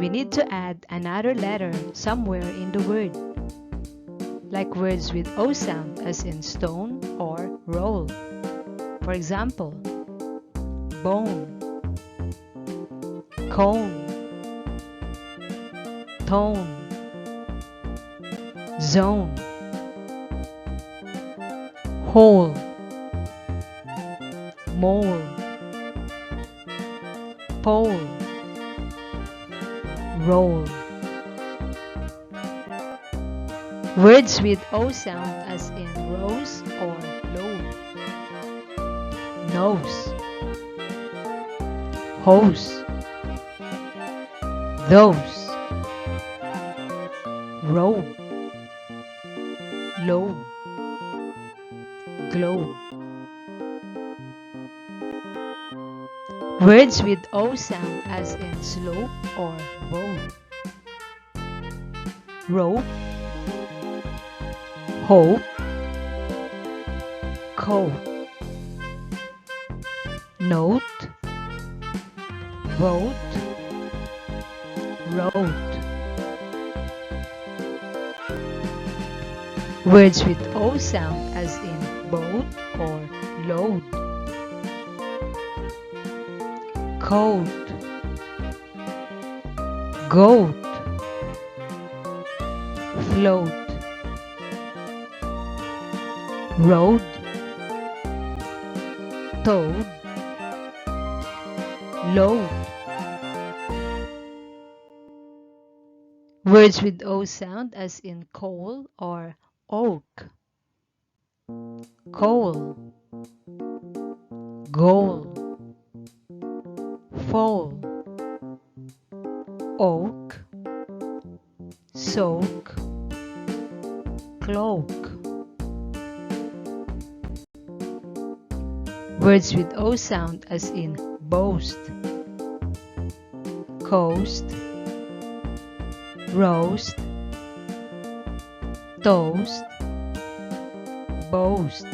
we need to add another letter somewhere in the word, like words with O sound as in stone or roll. For example, bone, cone, tone, zone, hole, mole, pole, roll. Words with O sound as in rose or load. Nose, hose, those, robe, low, glow. Words with O sound as in slope or road. Rope, hope, coat, note, boat, road. Words with O sound as in boat or load. Coat, goat, float, road, toad, load. Words with O sound as in coal or oak. Coal, goal, foal, oak, soak, cloak. Words with O sound as in boast. Coast, roast, toast, boast.